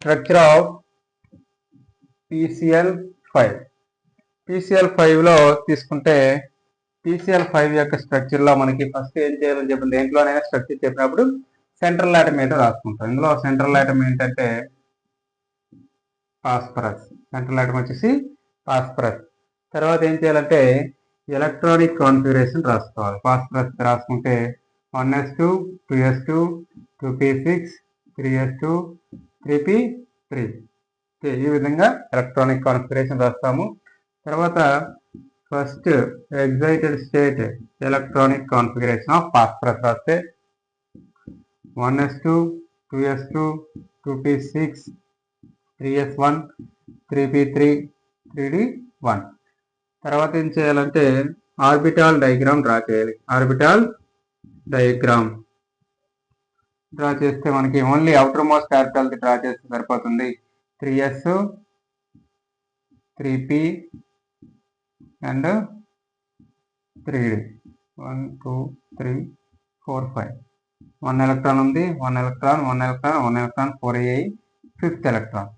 Structure of PCl5. PCl5 లో తీసుకుంటే PCl5 యొక్క స్ట్రక్చర్ లో మనకి ఫస్ట్ ఏం చేయాలని చెప్పి దేంట్లోనైనా స్ట్రక్చర్ చెప్పినప్పుడు సెంట్రల్ ఆటమ్ ఏంటో రాసుకుంటాం. ఇందులో సెంట్రల్ ఆటమ్ ఏంటంటే ఫాస్ఫరస్. సెంట్రల్ ఆటమ్ వచ్చేసి ఫాస్ఫరస్. తర్వాత ఏం చేయాలంటే ఎలక్ట్రానిక్ కాన్ఫిగరేషన్ రాసుకోవాలి. ఫాస్ఫరస్ రాసుకుంటే 1s2 2s2 2p6 3s2 3p3 ఈ విధంగా ఎలక్ట్రానిక్ కాన్ఫిగరేషన్ రాస్తాము. తర్వాత first excited state electronic configuration of phosphorus రాస్తే 1s2 2s2 2p6 3s1 3p3 3d1. తర్వాత ఏం చేయాలంటే ఆర్బిటాల్ డయాగ్రామ్ డ్రా చేయాలి. ఆర్బిటాల్ డయాగ్రామ్ డ్రా చేస్తే మనకి only outer most orbital draw చేస్తే సరిపోతుంది. 3s 3p and 3d 1 2 3 4 5 1 electron ఉంది. 1 ఎలక్ట్రాన్ 1 ఎలక్ట్రాన్ 1 ఎలక్ట్రాన్ 4 అయ్యాయి. 5th electron.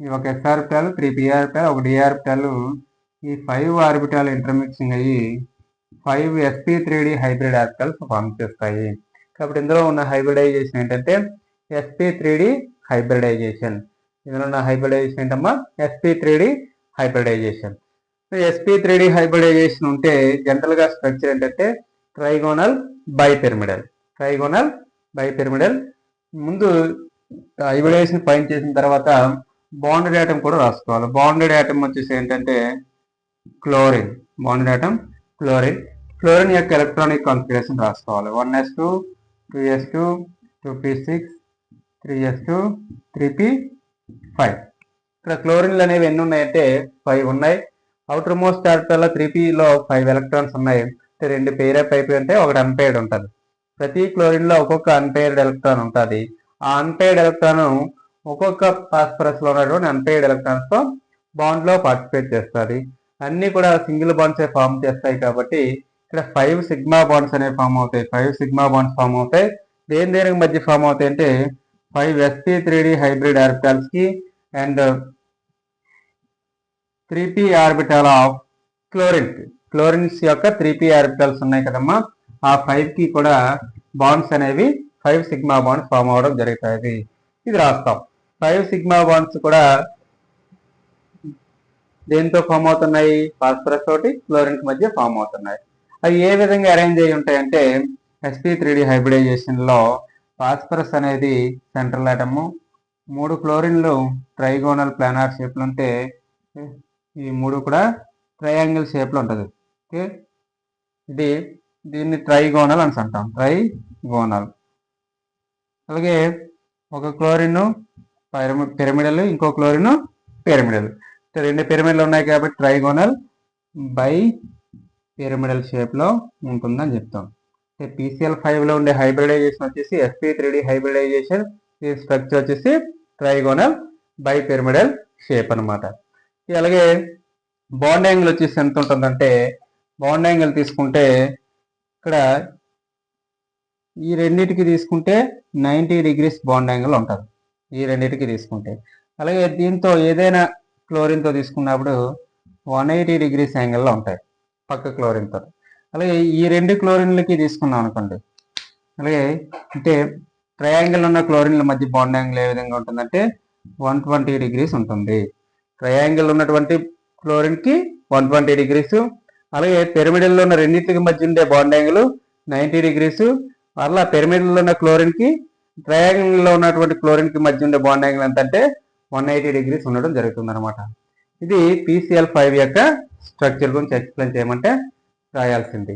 ఇవి ఒక s ఆర్బిటాల్ 3p ఆర్బిటాల్ ఒక d ఆర్బిటాల్. ఈ 5 ఆర్బిటాల్ ఇంటర్మిక్సింగ్ అయ్యి 5 sp3d హైబ్రిడ్ ఆర్బిటాల్స్ ఫామ్ చేస్తాయి. కాబట్టి ఇందులో ఉన్న హైబ్రిడైజేషన్ ఏంటంటే sp3d హైబ్రిడైజేషన్. ఇందులో ఉన్న హైబ్రిడైజేషన్ ఏంటమ్మా sp3d హైబ్రిడైజేషన్. sp3d హైబ్రిడైజేషన్ ఉంటే జనరల్ గా స్ట్రక్చర్ ఏంటంటే ట్రైగోనల్ బైపిరమిడల్. Trigonal bipyramidal. ముందు హైబ్రిడైజేషన్ ఫైండ్ చేసిన తర్వాత బాండెడ్ ఆటమ్ కూడా రాసుకోవాలి. బాండెడ్ ఆటమ్ వచ్చేసి ఏంటంటే chlorine. Bonded atom chlorine. Chlorine యొక్క ఎలక్ట్రానిక్ కాన్ఫిగరేషన్ రాసుకోవాలి. 1s2 2s2 2p6 3s2 3p5. ఇక్కడ క్లోరిన్లు అనేవి ఎన్ని ఉన్నాయంటే 5 ఉన్నాయి. అవుటర్ మోస్ట్ ఆర్బిటాల్ 3pలో 5 ఎలక్ట్రాన్స్ ఉన్నాయి. 2 పెయిర్ అప్ అయిపోయి ఉంటే ఒకటి అన్పెయిర్డ్ ఉంటుంది. ప్రతి క్లోరిన్ లో ఒక్కొక్క అన్పెయిర్డ్ ఎలక్ట్రాన్ ఉంటుంది. ఆ అన్పెయిర్డ్ ఎలక్ట్రాన్ ఒక్కొక్క ఫాస్ఫరస్ లో ఉన్నటువంటి అన్పెయిర్డ్ ఎలక్ట్రాన్స్ తో బాండ్ లో పార్టిసిపేట్ చేస్తుంది. అన్ని కూడా సింగిల్ బాండ్స్ ఫామ్ చేస్తాయి. కాబట్టి ఇక్కడ 5 సిగ్మా బాండ్స్ అనేవి ఫామ్ అవుతాయి. 5 సిగ్మా బాండ్స్ ఫామ్ అవుతాయి. దేనికి మధ్య ఫామ్ అవుతాయి అంటే 5 sp3d హైబ్రిడ్ ఆర్బిటాల్స్ కి and 3p orbital of chlorine. Chlorines యొక్క 3p ఆర్బిటాల్స్ ఉన్నాయి కదమ్మా. ఆ 5 కి కూడా బాండ్స్ అనేవి 5 సిగ్మా బాండ్స్ ఫామ్ అవడం జరుగుతుంది. ఇది రాస్తాం. 5 సిగ్మా బాండ్స్ కూడా దేంతో ఫామ్ అవుతున్నాయి? ఫాస్ఫరస్ తోటి క్లోరిన్ మధ్య ఫామ్ అవుతున్నాయి. అవి ఏ విధంగా అరేంజ్ అయి ఉంటాయంటే sp3d హైబ్రిడైజేషన్ లో ఫాస్ఫరస్ అనేది సెంట్రల్ ఆటమ్, 3 క్లోరిన్లు ట్రైగోనల్ ప్లానార్ షేప్ లో ఉంటే ఈ 3 కూడా ట్రయాంగిల్ షేప్ లో ఉంటుంది. ఓకే, దీన్ని ట్రైగోనల్ అని అంటాం. ట్రైగోనల్. అలాగే ఒక క్లోరిన్ పిరమిడల్, ఇంకో క్లోరిన్ పిరమిడల్. 2 పిరమిడ్లు ఉన్నాయి కాబట్టి ట్రైగోనల్ బై పిరమిడల్ షేప్ లో ఉంటుందని చెప్తాం. PCl5 లో ఉండే హైబ్రిడైజేషన్ వచ్చేసి sp3d హైబ్రిడైజేషన్. ఈ స్ట్రక్చర్ వచ్చేసి ట్రైగోనల్ బై పిరమిడల్ షేప్ అనమాట. అలాగే బాండ్ యాంగిల్ వచ్చేసి ఎంత ఉంటుందంటే బాండ్ యాంగిల్ తీసుకుంటే ఇక్కడ ఈ రెండింటికి తీసుకుంటే 90 degrees బాండ్ యాంగిల్ ఉంటుంది. ఈ రెండింటికి తీసుకుంటే. అలాగే దీంతో ఏదైనా క్లోరిన్తో తీసుకున్నప్పుడు 180 degrees యాంగిల్లో ఉంటాయి పక్క క్లోరిన్తో. అలాగే ఈ 2 క్లోరిన్లకి తీసుకున్నాం అనుకోండి. అలాగే అంటే ట్రయాంగిల్ ఉన్న క్లోరిన్ల మధ్య బాండ్ యాంగిల్ ఏ విధంగా ఉంటుందంటే 120 degrees ఉంటుంది. ట్రయాంగిల్ ఉన్నటువంటి క్లోరిన్కి 120 degrees. అలాగే పిరమిడల్లో ఉన్న రెండింటికి మధ్య ఉండే బాండ్ యాంగిల్ 90 degrees. అలా పిరమిడల్లో ఉన్న క్లోరిన్కి ట్రయాంగిల్లో ఉన్నటువంటి క్లోరిన్కి మధ్య ఉండే బాండ్ యాంగిల్ ఎంత అంటే 180 degrees ఉండడం జరుగుతుంది అనమాట. ఇది PCl5 యొక్క స్ట్రక్చర్ గురించి ఎక్స్ప్లెయిన్ చేయమంటే రాయాల్సింది.